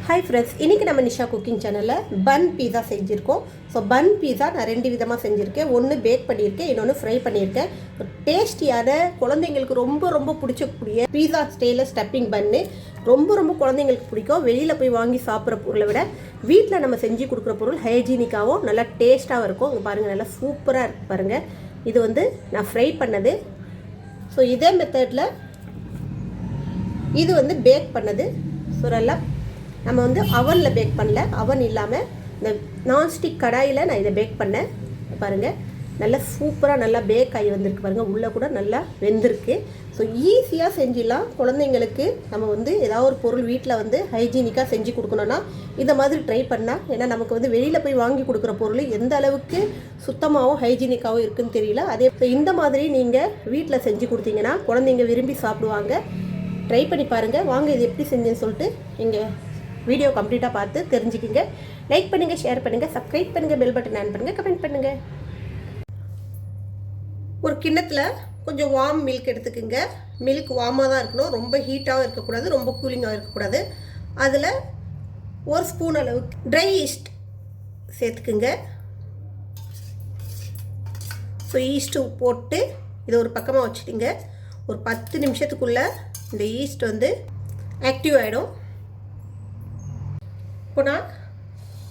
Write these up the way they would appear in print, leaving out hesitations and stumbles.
Hi friends, இன்றைக்கி நம்ம Nisha cooking சேனலில் பன் பீஸா செஞ்சுருக்கோம். ஸோ பன் பீஸா நான் 2 விதமாக செஞ்சுருக்கேன். ஒன்று பேக் பண்ணியிருக்கேன், இன்னொன்று ஃப்ரை பண்ணியிருக்கேன். டேஸ்டியான குழந்தைங்களுக்கு ரொம்ப ரொம்ப பிடிச்சக்கூடிய பீஸா ஸ்டைலில் ஸ்டப்பிங் பன்னு ரொம்ப குழந்தைங்களுக்கு பிடிக்கும். வெளியில் போய் வாங்கி சாப்பிட்ற பொருளை விட வீட்டில் நம்ம செஞ்சு கொடுக்குற பொருள் ஹைஜீனிக்காகவும் நல்லா டேஸ்ட்டாகவும் இருக்கும். இங்கே பாருங்கள், நல்லா சூப்பராக இருக்குது பாருங்கள். இது வந்து நான் ஃப்ரை பண்ணது. ஸோ இதே மெத்தடில் இது வந்து பேக் பண்ணது. ஸோ நல்லா நம்ம வந்து அவனில் பேக் பண்ணல, அவன் இல்லாமல் இந்த நான்ஸ்டிக் கடாயில் நான் இதை பேக் பண்ணேன். பாருங்கள், நல்லா சூப்பராக நல்லா பேக் ஆகி வந்திருக்கு பாருங்கள். உள்ளே கூட நல்லா வெந்திருக்கு. ஸோ ஈஸியாக செஞ்சிடலாம். குழந்தைங்களுக்கு நம்ம வந்து ஏதாவது ஒரு பொருள் வீட்டில் வந்து ஹைஜீனிக்காக செஞ்சு கொடுக்கணுன்னா இந்த மாதிரி ட்ரை பண்ணால், ஏன்னா நமக்கு வந்து வெளியில் போய் வாங்கி கொடுக்குற பொருள் எந்த அளவுக்கு சுத்தமாகவும் ஹைஜீனிக்காகவும் இருக்குதுன்னு தெரியல. அதே இந்த மாதிரி நீங்கள் வீட்டில் செஞ்சு கொடுத்தீங்கன்னா குழந்தைங்க விரும்பி சாப்பிடுவாங்க. ட்ரை பண்ணி பாருங்கள். வாங்க இது எப்படி செஞ்சேன்னு சொல்லிட்டு எங்கள் வீடியோ கம்ப்ளீட்டாக பார்த்து தெரிஞ்சுக்கிங்க. லைக் பண்ணுங்கள், ஷேர் பண்ணுங்கள், சப்ஸ்கிரைப் பண்ணுங்கள், பெல் பட்டன் ஆன் பண்ணுங்கள், கமெண்ட் பண்ணுங்கள். ஒரு கிண்ணத்தில் கொஞ்சம் வார்ம் மில்க் எடுத்துக்கோங்க. மில்க் வார்மாக தான் இருக்கணும், ரொம்ப ஹீட்டாகவும் இருக்கக்கூடாது, ரொம்ப கூலிங்காகவும் இருக்கக்கூடாது. அதில் 1 ஸ்பூன் அளவுக்கு ட்ரை ஈஸ்ட் சேர்த்துக்குங்க. ஸோ ஈஸ்ட்டு போட்டு இதை ஒரு பக்கமாக வச்சுட்டிங்க. ஒரு 10 நிமிஷத்துக்குள்ளே இந்த ஈஸ்ட் வந்து ஆக்டிவ் ஆகிடும். இப்போ நான்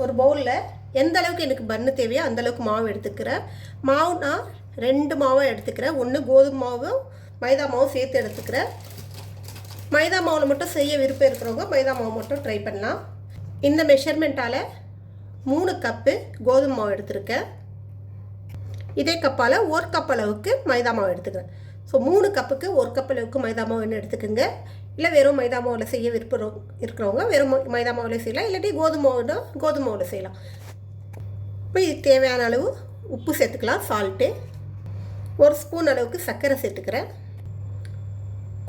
ஒரு பவுலில் எந்த அளவுக்கு எனக்கு பன்னு தேவையோ அந்தளவுக்கு மாவு எடுத்துக்கிறேன். மாவு நான் 2 மாவை எடுத்துக்கிறேன். ஒன்று கோதுமை மாவும் மைதா மாவும் சேர்த்து எடுத்துக்கிறேன். மைதா மாவில் மட்டும் செய்ய விருப்பம் இருக்கிறவங்க மைதா மாவு மட்டும் ட்ரை பண்ணலாம். இந்த மெஷர்மெண்ட்டால் 3 கப்பு கோதுமை மாவு எடுத்துருக்கேன். இதே கப்பால் 1 கப் அளவுக்கு மைதா மாவு எடுத்துக்கிறேன். ஸோ 3 கப்புக்கு 1 கப் அளவுக்கு மைதா மாவுன்னு எடுத்துக்கோங்க. இல்லை வெறும் மைதா மாவில் செய்ய விருப்பம் இருக்கிறவங்க வெறும் மைதா மாவில் செய்யலாம், இல்லாட்டி கோதுமை மாவில் செய்யலாம். இப்போ இது தேவையான அளவு உப்பு சேர்த்துக்கலாம், சால்ட்டு. 1 ஸ்பூன் அளவுக்கு சர்க்கரை சேர்த்துக்கிறேன்.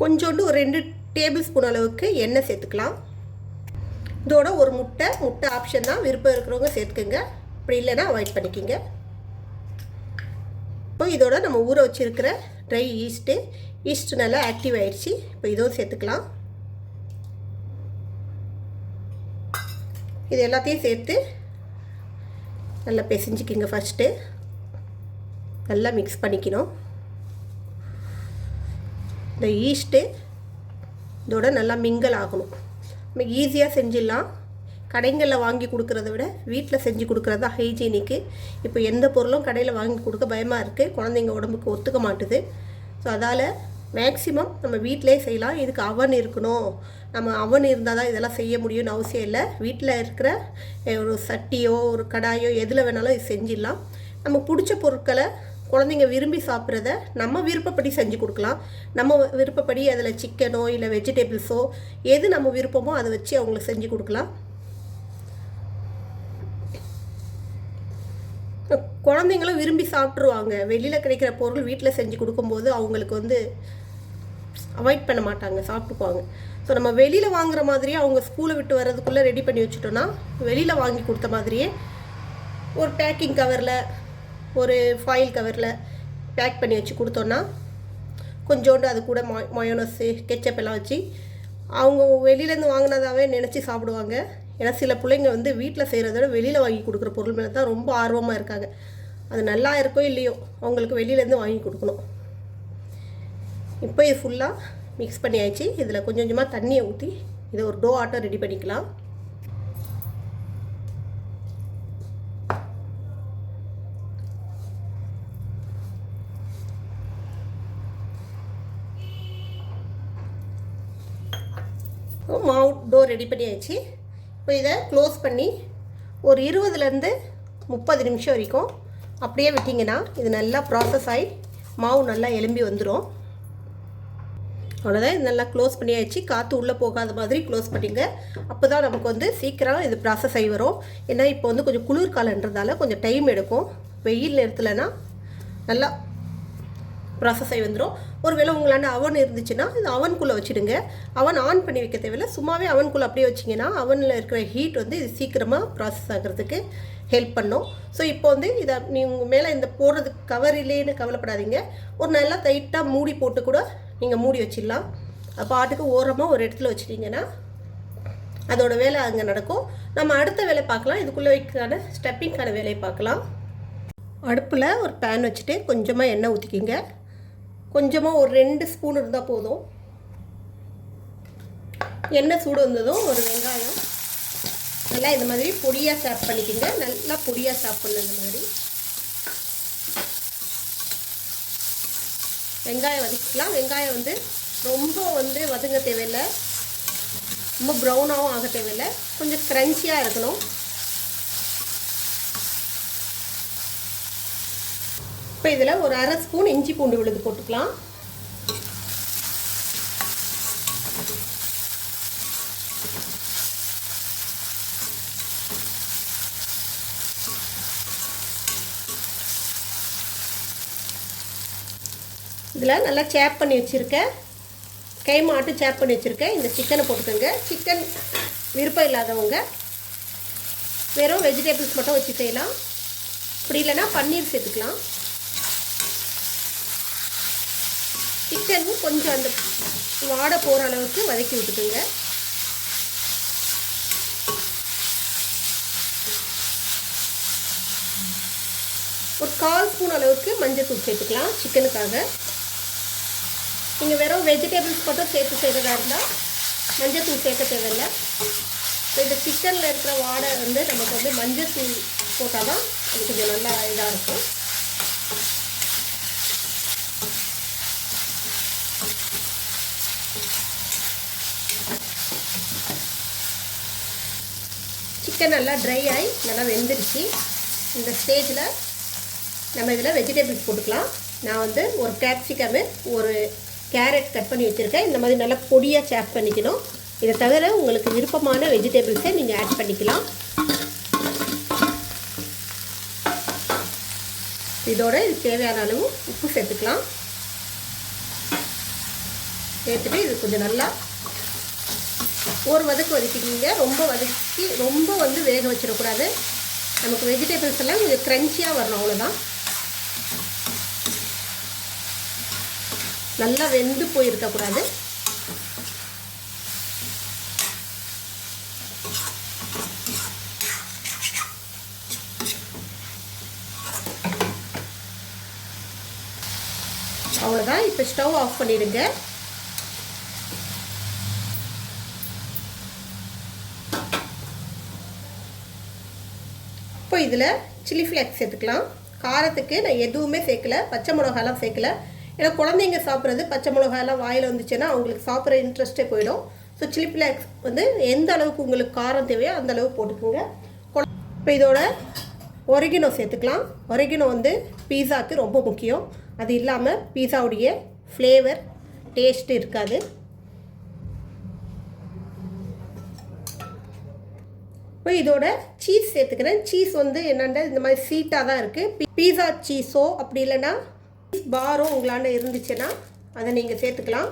கொஞ்சோண்டு ஒரு 2 டேபிள் ஸ்பூன் அளவுக்கு எண்ணெய் சேர்த்துக்கலாம். இதோட ஒரு முட்டை ஆப்ஷன் தான், விருப்பம் இருக்கிறவங்க சேர்த்துக்கோங்க, அப்படி இல்லைன்னா அவாய்ட் பண்ணிக்கோங்க. இப்போ இதோட நம்ம ஊற வச்சுருக்கிற ட்ரை ஈஸ்ட்டு நல்லா ஆக்டிவ் ஆகிடுச்சு. இப்போ இதோடு சேர்த்துக்கலாம். இது எல்லாத்தையும் சேர்த்து நல்லா பிசைஞ்சிக்கிங்க. ஃபஸ்ட்டு நல்லா மிக்ஸ் பண்ணிக்கணும். இந்த ஈஸ்ட்டு இதோட நல்லா மிங்கல் ஆகணும். நம்ம ஈஸியாக செஞ்சிடலாம். கடைகளில் வாங்கி கொடுக்குறத விட வீட்டில் செஞ்சு கொடுக்குறது தான் ஹைஜீனிக்கு. இப்போ எந்த பொருளும் கடையில் வாங்கி கொடுக்க பயமாக இருக்குது, குழந்தைங்க உடம்புக்கு ஒத்துக்க மாட்டுது. ஸோ அதால் மேக்ஸிமம் நம்ம வீட்டிலே செய்யலாம். இதுக்கு அவன் இருக்கணும், நம்ம அவன் இருந்தால் தான் இதெல்லாம் செய்ய முடியும்னு அவசியம் இல்லை. வீட்டில் இருக்கிற ஒரு சட்டியோ ஒரு கடாயோ எதில் வேணாலும் இது செஞ்சிடலாம். நம்ம பிடிச்ச பொருட்களை குழந்தைங்க விரும்பி சாப்பிட்றத நம்ம விருப்பப்படி செஞ்சு கொடுக்கலாம். நம்ம விருப்பப்படி அதில் சிக்கனோ இல்லை வெஜிடபிள்ஸோ எது நம்ம விருப்பமோ அதை வச்சு அவங்களுக்கு செஞ்சு கொடுக்கலாம். குழந்தைங்களும் விரும்பி சாப்பிட்ருவாங்க. வெளியில் கிடைக்கிற பொருள் வீட்டில் செஞ்சு கொடுக்கும்போது அவங்களுக்கு வந்து அவாய்ட் பண்ண மாட்டாங்க, சாப்பிட்டுக்குவாங்க. ஸோ நம்ம வெளியில் வாங்குற மாதிரியே அவங்க ஸ்கூலை விட்டு வர்றதுக்குள்ளே ரெடி பண்ணி வச்சுட்டோன்னா வெளியில் வாங்கி கொடுத்த மாதிரியே ஒரு பேக்கிங் கவரில் ஒரு ஃபாயில் கவரில் பேக் பண்ணி வச்சு கொடுத்தோன்னா கொஞ்சோண்டு அது கூட மயோனஸு கெச்சப் எல்லாம் வச்சு அவங்க வெளியிலேருந்து வாங்கினதாகவே நினச்சி சாப்பிடுவாங்க. ஏன்னா சில பிள்ளைங்க வந்து வீட்டில் செய்கிறத விட வெளியில் வாங்கி கொடுக்குற பொருள் மேலே தான் ரொம்ப ஆர்வமாக இருக்காங்க. அது நல்லா இருக்கோ இல்லையோ அவங்களுக்கு வெளியிலேருந்து வாங்கி கொடுக்கணும். இப்போ இது ஃபுல்லாக மிக்ஸ் பண்ணி ஆயிடுச்சு. இதில் கொஞ்சம் கொஞ்சமாக தண்ணியை ஊற்றி இதை ஒரு டோ ஆட்டம் ரெடி பண்ணிக்கலாம். மாவு டோ ரெடி பண்ணி ஆயிடுச்சு. இப்போ இதை க்ளோஸ் பண்ணி ஒரு 20லேருந்து 30 நிமிஷம் வரைக்கும் அப்படியே விட்டிங்கன்னா இது நல்லா ப்ராசஸ் ஆகி மாவு நல்லா எலும்பி வந்துடும். அவ்வளோதான். இது நல்லா க்ளோஸ் பண்ணி ஆயிடுச்சு. காற்று உள்ளே போகாத மாதிரி க்ளோஸ் பண்ணிங்க. அப்போ தான் நமக்கு வந்து சீக்கிரம் இது ப்ராசஸ் ஆகி வரும். ஏன்னா இப்போ வந்து கொஞ்சம் குளிர்காலன்றதால கொஞ்சம் டைம் எடுக்கும். வெயில் நேரத்துலனா நல்லா ப்ராசஸ் ஆகி வந்துடும். ஒருவேளை உங்களாண்ட அவன் இருந்துச்சுன்னா இது அவனுக்குள்ளே வச்சுடுங்க. அவன் ஆன் பண்ணி வைக்க தேவையில்லை, சும்மாவே அவனுக்குள்ளே அப்படியே வச்சிங்கன்னா அவனில் இருக்கிற ஹீட் வந்து இது சீக்கிரமாக ப்ராசஸ் ஆகிறதுக்கு ஹெல்ப் பண்ணும். ஸோ இப்போ வந்து இதை நீங்கள் மேலே இந்த போடுறதுக்கு கவர் இல்லைன்னு கவலைப்படாதீங்க. ஒரு நல்லா டைட்டாக மூடி போட்டு கூட நீங்கள் மூடி வச்சிடலாம். பாட்டுக்கு ஓரமாக ஒரு இடத்துல வச்சிட்டிங்கன்னா அதோட வேலை அங்கே நடக்கும். நம்ம அடுத்த வேலை பார்க்கலாம். இதுக்குள்ளே வைக்கான ஸ்டப்பிங்கான வேலையை பார்க்கலாம். அடுப்பில் ஒரு பேன் வச்சுட்டு கொஞ்சமாக எண்ணெய் ஊற்றிக்கிங்க. கொஞ்சமாக ஒரு 2 ஸ்பூன் இருந்தால் போதும். எண்ணெய் சூடு வந்ததும் ஒரு வெங்காயம் நல்லா இந்த மாதிரி பொடியாக சாப் பண்ணிக்கோங்க. நல்லா பொடியாக சாப் பண்ண இந்த மாதிரி வெங்காயம் வதக்கிக்கலாம். வெங்காயம் வந்து ரொம்ப வந்து வதங்க தேவையில்லை, ரொம்ப ப்ரௌனாகவும் ஆக தேவையில்லை, கொஞ்சம் க்ரன்ச்சியாக இருக்கணும். இப்போ இதில் ஒரு 1/2 ஸ்பூன் இஞ்சி பூண்டு விழுது போட்டுக்கலாம். இதில் நல்லா சேப் பண்ணி வச்சுருக்கேன், கை மாட்டு சேப் பண்ணி வச்சுருக்கேன் இந்த சிக்கனை போட்டுக்கோங்க. சிக்கன் விருப்பம் இல்லாதவங்க வெறும் வெஜிடபிள்ஸ் மட்டும் வச்சு செய்யலாம். அப்படி இல்லைன்னா பன்னீர் சேர்த்துக்கலாம். சிக்கனும் கொஞ்சம் அந்த வாடை போகிற அளவுக்கு வதக்கி விட்டுக்குங்க. ஒரு 1/4 ஸ்பூன் அளவுக்கு மஞ்சள் தூள் சேர்த்துக்கலாம் சிக்கனுக்காக. நீங்கள் வெறும் வெஜிடபிள்ஸ் மட்டும் சேர்த்து செய்கிறதா இருந்தால் மஞ்சள் தூள் சேர்க்க தேவையில்லை. இப்போ இந்த சிக்கனில் இருக்கிற வாடை வந்து நமக்கு வந்து மஞ்சள் தூள் போட்டால் தான் அது கொஞ்சம் நல்லா இதாக இருக்கும். சிக்கன் நல்லா ட்ரை ஆகி நல்லா வெந்துருச்சு. இந்த ஸ்டேஜில் நம்ம இதில் வெஜிடபிள்ஸ் போட்டுக்கலாம். நான் வந்து ஒரு கேப்சிகமு, ஒரு கேரட் கட் பண்ணி வச்சுருக்கேன். இந்த மாதிரி நல்லா பொடியாக சாப் பண்ணிக்கணும். இதை தவிர உங்களுக்கு விருப்பமான வெஜிடபிள்ஸை நீங்கள் ஆட் பண்ணிக்கலாம். இதோட இது தேவையான அளவு உப்பு சேர்த்துக்கலாம். சேர்த்துட்டு இது கொஞ்சம் நல்லா ஒரு வதக்கு வதக்கிக்கிங்க. ரொம்ப வந்து வேக வச்சிடக்கூடாது. நமக்கு வெஜிடபிள்ஸ் எல்லாம் கொஞ்சம் க்ரன்ச்சியாக வரணும், அவ்வளோதான். நல்லா வெந்து போயிருக்கக்கூடாது. அவ்வளோதான். இப்போ ஸ்டவ் ஆஃப் பண்ணிடுங்க. இப்போ இதில் சில்லி ஃப்ளேக்ஸ் சேர்த்துக்கலாம். காரத்துக்கு நான் எதுவுமே சேர்க்கல, பச்சை மிளகாலாம் சேர்க்கல. ஏன்னா குழந்தைங்க சாப்பிட்றது பச்சை மிளகாயெல்லாம் வாயில் வந்துச்சுன்னா அவங்களுக்கு சாப்பிட்ற இன்ட்ரெஸ்ட்டே போயிடும். ஸோ சில்லி ஃப்ளேக்ஸ் வந்து எந்த அளவுக்கு உங்களுக்கு காரம் தேவையோ அந்த அளவுக்கு போட்டுக்கோங்க. இப்போ இதோட ஒரிகினோ சேர்த்துக்கலாம். ஒரிகினோ வந்து பீஸாவுக்கு ரொம்ப முக்கியம். அது இல்லாமல் பீஸாவுடைய ஃப்ளேவர் டேஸ்ட்டு இருக்காது. இப்போ இதோட சீஸ் சேர்த்துக்கிறேன். சீஸ் வந்து என்னென்ன இந்த மாதிரி சீட்டாக தான் இருக்குது. பீஸா சீஸோ அப்படி இல்லைன்னா பாரோ உங்களாண்ட இருந்துச்சுன்னா அதை நீங்கள் சேர்த்துக்கலாம்.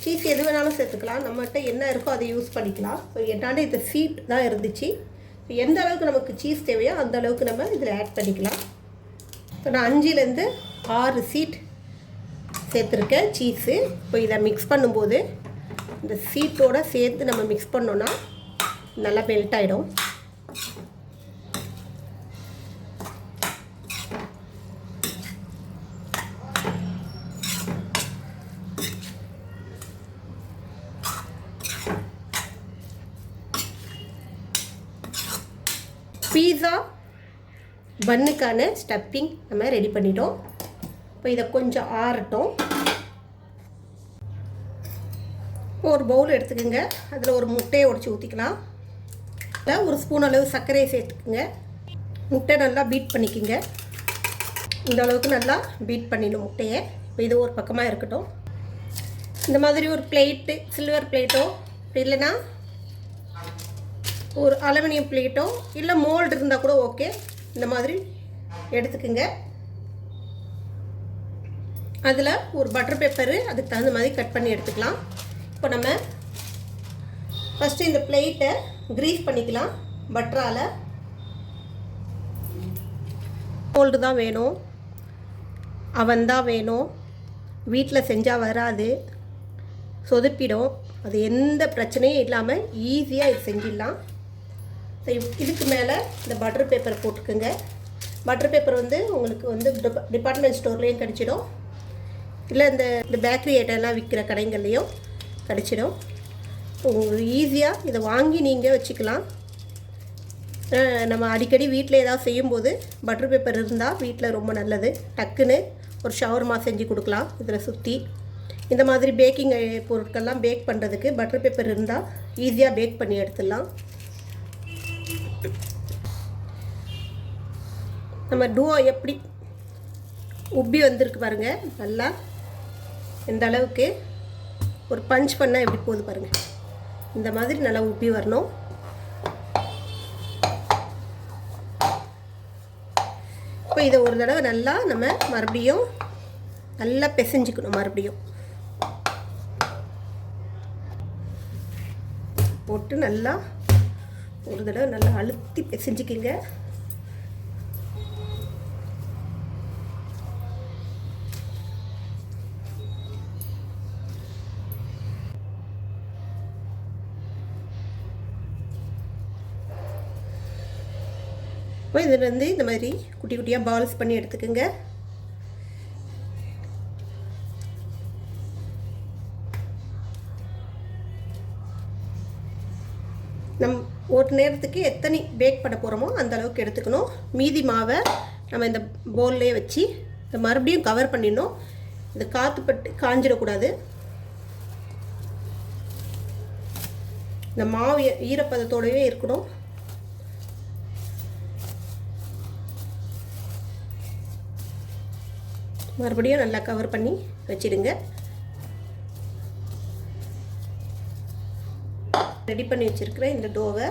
சீஸ் எது வேணாலும் சேர்த்துக்கலாம். நம்மகிட்ட என்ன இருக்கோ அதை யூஸ் பண்ணிக்கலாம். ஸோ என்னாண்ட இந்த சீட் தான் இருந்துச்சு. ஸோ எந்த அளவுக்கு நமக்கு சீஸ் தேவையோ அந்த அளவுக்கு நம்ம இதில் ஆட் பண்ணிக்கலாம். ஸோ நான் 5லேருந்து 6 சீட் சேர்த்துருக்கேன் சீஸு. இப்போ இதை மிக்ஸ் பண்ணும்போது இந்த சீட்டோடு சேர்த்து நம்ம மிக்ஸ் பண்ணோன்னா நல்லா மெல்ட் ஆகிடும். பீஸா பன்னுக்கான ஸ்டப்பிங் நம்ம ரெடி பண்ணிட்டோம். இப்போ இதை கொஞ்சம் ஆறட்டும். ஒரு பவுல் எடுத்துக்கோங்க. அதில் ஒரு முட்டையை உடைச்சி ஊற்றிக்கலாம். அதில் ஒரு ஸ்பூன் அளவு சர்க்கரையை சேர்த்துக்குங்க. முட்டை நல்லா பீட் பண்ணிக்கோங்க. இந்த அளவுக்கு நல்லா பீட் பண்ணிடும் முட்டையை. இப்போ இது ஒரு பக்கமாக இருக்கட்டும். இந்த மாதிரி ஒரு பிளேட்டு, சில்வர் பிளேட்டோ இல்லைன்னா ஒரு அலுமினியம் பிளேட்டோ இல்லை மோல்டு இருந்தால் கூட ஓகே. இந்த மாதிரி எடுத்துக்குங்க. அதில் ஒரு பட்டர் பேப்பரு அதுக்கு தகுந்த மாதிரி கட் பண்ணி எடுத்துக்கலாம். இப்போ நம்ம ஃபஸ்ட்டு இந்த பிளேட்டை க்ரீஸ் பண்ணிக்கலாம் பட்டரால். மோல்டு தான் வேணும், அவன் தான் வேணும். வீட்டில் செஞ்சால் வராது, சொதுப்பிடும். அது எந்த பிரச்சனையும் இல்லாமல் ஈஸியாக இது செஞ்சிடலாம். இதுக்கு மேலே இந்த பட்டர் பேப்பர் போட்டுக்குங்க. பட்டர் பேப்பர் வந்து உங்களுக்கு வந்து டிபார்ட்மெண்ட் ஸ்டோர்லேயும் கிடச்சிடும், இல்லை இந்த பேக்கரி ஐட்டம்லாம் விற்கிற கடைங்கள்லேயும் கிடச்சிடும். உங்களுக்கு ஈஸியாக இதை வாங்கி நீங்கள் வச்சுக்கலாம். நம்ம அடிக்கடி வீட்டில் ஏதாவது செய்யும்போது பட்டர் பேப்பர் இருந்தால் வீட்டில் ரொம்ப நல்லது. டக்குன்னு ஒரு ஷவர்மா செஞ்சு கொடுக்கலாம். இதில் சுற்றி இந்த மாதிரி பேக்கிங் பொருட்கள்லாம் பேக் பண்ணுறதுக்கு பட்டர் பேப்பர் இருந்தால் ஈஸியாக பேக் பண்ணி எடுத்துடலாம். நம்ம டூ எப்படி உப்பி வந்திருக்கு பாருங்கள். நல்லா இந்த அளவுக்கு ஒரு பஞ்ச் பண்ணால் எப்படி போகுது பாருங்கள். இந்த மாதிரி நல்லா உப்பி வரணும். இப்போ இதை ஒரு தடவை நல்லா நம்ம மறுபடியும் நல்லா பிசைஞ்சிக்கணும். மறுபடியும் போட்டு நல்லா ஒரு தடவை நல்லா அழுத்தி பிசைஞ்சிக்கிங்க. இப்போ இதிலேருந்து இந்த மாதிரி குட்டி குட்டியாக பால்ஸ் பண்ணி எடுத்துக்கோங்க. ஒரு நேரத்துக்கு எத்தனை பேக் பண்ண போகிறோமோ அந்த அளவுக்கு எடுத்துக்கணும். மீதி மாவை நம்ம இந்த பவுல்லையே வச்சு இதை மறுபடியும் கவர் பண்ணிடணும். இது காற்று பட்டு காஞ்சிடக்கூடாது. இந்த மாவு ஈரப்பதத்தோடவே இருக்கணும். மறுபடியும் நல்லா கவர் பண்ணி வச்சிடுங்க. ரெடி பண்ணி வச்சிருக்கிற இந்த டோவை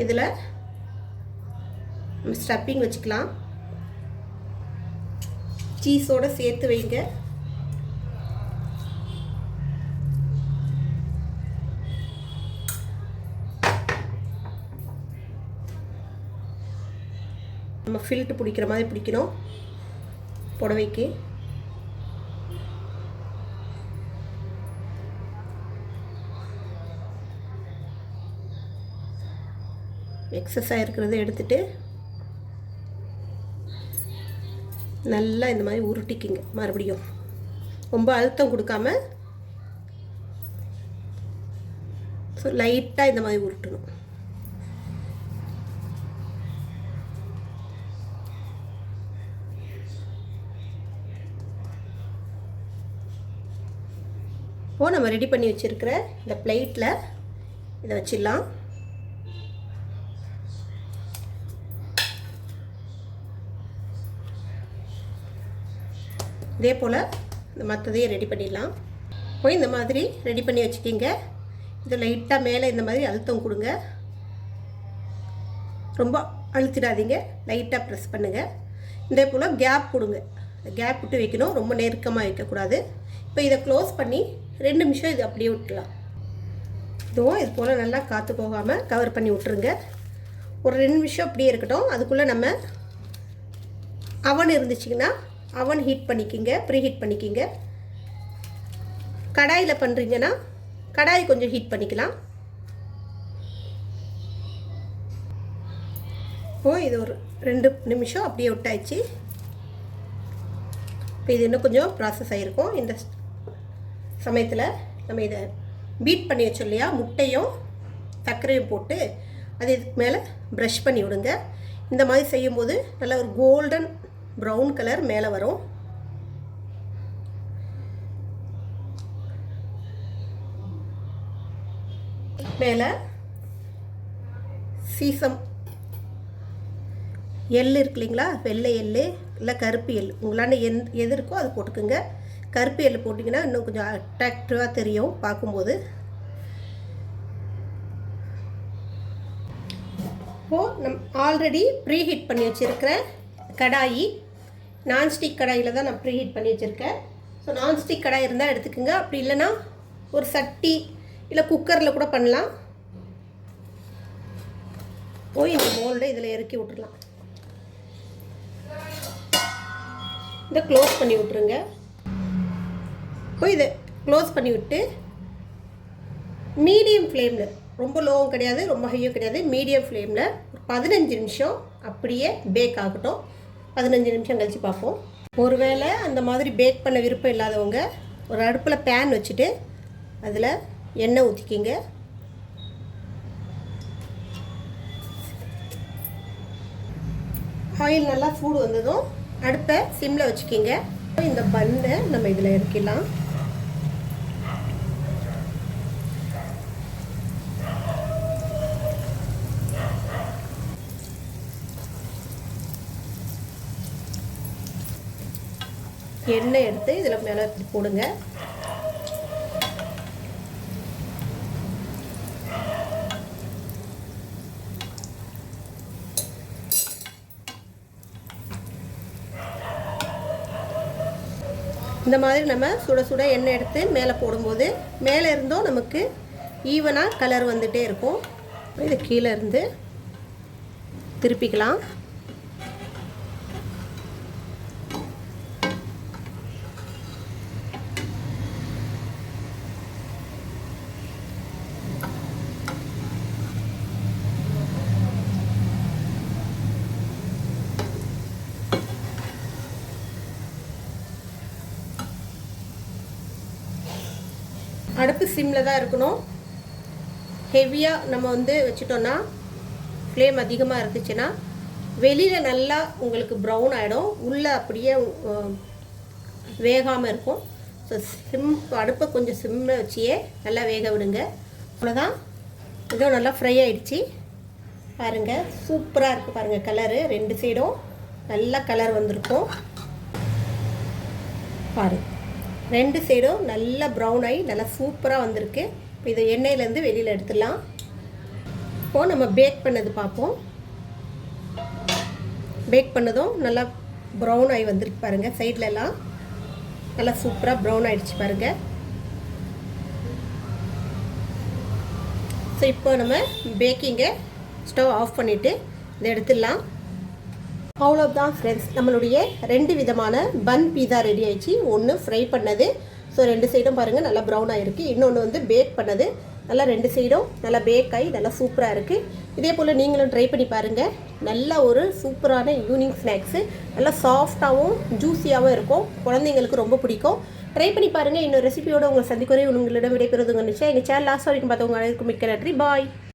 இதில் நம்ம ஸ்டப்பிங் வச்சுக்கலாம். சீஸோடு சேர்த்து வைங்க. நம்ம ஃபில்ட்டு பிடிக்கிற மாதிரி பிடிக்கணும் புடவைக்கு. எக்ஸஸாக இருக்கிறத எடுத்துட்டு நல்லா இந்த மாதிரி உருட்டிக்கிங்க. மறுபடியும் ரொம்ப அழுத்தம் கொடுக்காம லைட்டாக இந்த மாதிரி உருட்டணும். இப்போது நம்ம ரெடி பண்ணி வச்சுருக்கிற இந்த பிளேட்டில் இதை வச்சிடலாம். இதே போல் இந்த மற்றதையும் ரெடி பண்ணிடலாம். போய் இந்த மாதிரி ரெடி பண்ணி வச்சுக்கிங்க. இதை லைட்டாக மேலே இந்த மாதிரி அழுத்தம் கொடுங்க. ரொம்ப அழுத்திடாதீங்க, லைட்டாக ப்ரெஸ் பண்ணுங்கள். இதே போல் கேப் கொடுங்க. கேப் விட்டு வைக்கணும், ரொம்ப நெருக்கமாக வைக்கக்கூடாது. இப்போ இதை க்ளோஸ் பண்ணி 2 நிமிஷம் இது அப்படியே விட்டுலாம். இதுவும் இது போல் நல்லா காற்று போகாமல் கவர் பண்ணி விட்டுருங்க. ஒரு 2 நிமிஷம் அப்படியே இருக்கட்டும். அதுக்குள்ளே நம்ம அவன் இருந்துச்சிங்கன்னா அவன் ஹீட் பண்ணிக்கிங்க, ப்ரீ ஹீட் பண்ணிக்கிங்க. கடாயில் பண்ணுறீங்கன்னா கடாய் கொஞ்சம் ஹீட் பண்ணிக்கலாம். இப்போது இது ஒரு 2 நிமிஷம் அப்படியே விட்டாச்சு. இப்போ இது இன்னும் கொஞ்சம் ப்ராசஸ் ஆகிருக்கும். இந்த சமயத்தில் நம்ம இதை பீட் பண்ணி வச்சோம் இல்லையா, முட்டையும் சர்க்கரையும் போட்டு அது இதுக்கு மேலே ப்ரஷ் பண்ணி விடுங்க. இந்த மாதிரி செய்யும்போது நல்ல ஒரு கோல்டன் ப்ரௌன் கலர் மேலே வரும். மேலே சீசம் எள் இருக்கு இல்லைங்களா, வெள்ளை எள் இல்லை கருப்பு எள், உங்களால் எது இருக்கோ அது போட்டுக்குங்க. கருப்பு எள் போட்டிங்கன்னா இன்னும் கொஞ்சம் அட்ராக்டிவாக தெரியும் பார்க்கும்போது. இப்போது ஆல்ரெடி ப்ரீஹீட் பண்ணி வச்சுருக்கிற கடாயி, நான்ஸ்டிக் கடாயில் தான் நான் ப்ரீஹீட் பண்ணி வச்சுருக்கேன். ஸோ நான்ஸ்டிக் கடாய் இருந்தால் எடுத்துக்கோங்க. அப்படி இல்லைன்னா ஒரு சட்டி இல்லை குக்கரில் கூட பண்ணலாம். போய் இந்த மோல்டை இதில் இறக்கி விட்டுடலாம். இதை க்ளோஸ் பண்ணி விட்ருங்க. போய் இதை க்ளோஸ் பண்ணி விட்டு மீடியம் ஃப்ளேமில், ரொம்ப லோவும் கிடையாது ரொம்ப ஹையும் கிடையாது, மீடியம் ஃப்ளேமில் 15 நிமிஷம் அப்படியே பேக் ஆகட்டும். 15 நிமிஷம் கழித்து பார்ப்போம். ஒருவேளை அந்த மாதிரி பேக் பண்ண விருப்பம் இல்லாதவங்க ஒரு அடுப்பில் பேன் வச்சுட்டு அதில் எண்ணெய் ஊற்றிக்கிங்க. ஆயில் நல்லா சூடு வந்ததும் அடுப்பை சிம்மில் வச்சுக்கிங்க. இந்த பன்னை நம்ம இதில் இறக்கிடலாம். எண்ணெய் எடுத்து இதில் மேலே போடுங்க. இந்த மாதிரி நம்ம சுட சுட எண்ணெய் எடுத்து மேலே போடும்போது மேலே இருந்தும் நமக்கு ஈவனாக கலர் வந்துகிட்டே இருக்கும். இது கீழே இருந்து திருப்பிக்கலாம். அடுப்பு சிம்மில் தான் இருக்கணும். ஹெவியாக நம்ம வச்சிட்டோன்னா, ஃப்ளேம் அதிகமாக இருந்துச்சுன்னா வெளியில் நல்லா உங்களுக்கு ப்ரௌன் ஆகிடும், உள்ளே அப்படியே வேகாமல் இருக்கும். ஸோ அடுப்பை கொஞ்சம் சிம்மில் வச்சியே நல்லா வேக விடுங்க. அவ்வளோதான். இதுவும் நல்லா ஃப்ரை ஆகிடுச்சு பாருங்கள். சூப்பராக இருக்குது பாருங்கள். கலரு 2 சைடும் நல்லா கலர் வந்திருக்கும் பாருங்கள். 2 சைடும் நல்லா ப்ரௌன் ஆகி நல்லா சூப்பராக வந்திருக்கு. இப்போ இதை எண்ணெயிலேருந்து வெளியில் எடுத்துடலாம். இப்போது நம்ம பேக் பண்ணது பார்ப்போம். பேக் பண்ணதும் நல்லா ப்ரௌன் ஆகி வந்திருக்கு பாருங்கள். சைட்லலாம் நல்லா சூப்பராக ப்ரௌன் ஆகிடுச்சு பாருங்கள். ஸோ இப்போ நம்ம பேக்கிங்கை ஸ்டவ் ஆஃப் பண்ணிவிட்டு இதை எடுத்துடலாம். அவ்வளோதான் ஃப்ரெண்ட்ஸ், நம்மளுடைய 2 விதமான பன் பீஸா ரெடி ஆயிடுச்சு. ஒன்று ஃப்ரை பண்ணது, ஸோ 2 சைடும் பாருங்கள் நல்லா ப்ரௌன் ஆகிருக்கு. இன்னொன்று பேக் பண்ணது, நல்லா 2 சைடும் நல்லா பேக் ஆகி நல்லா சூப்பராக இருக்குது. இதே போல் நீங்களும் ட்ரை பண்ணி பாருங்கள். நல்ல ஒரு சூப்பரான ஈவினிங் ஸ்நாக்ஸு, நல்லா சாஃப்டாகவும் ஜூஸியாகவும் இருக்கும். குழந்தைங்களுக்கு ரொம்ப பிடிக்கும். ட்ரை பண்ணி பாருங்கள். இன்னொரு ரெசிபியோடு உங்களை சந்திக்கிறேன். உங்களிடம் விடைபெறுவது உங்கள் நிச்சயம். எங்கள் சேனல் லாஸ்ட் வரைக்கும் பார்த்தவங்க அனைவருக்கும் மிக்க நன்றி. பாய்.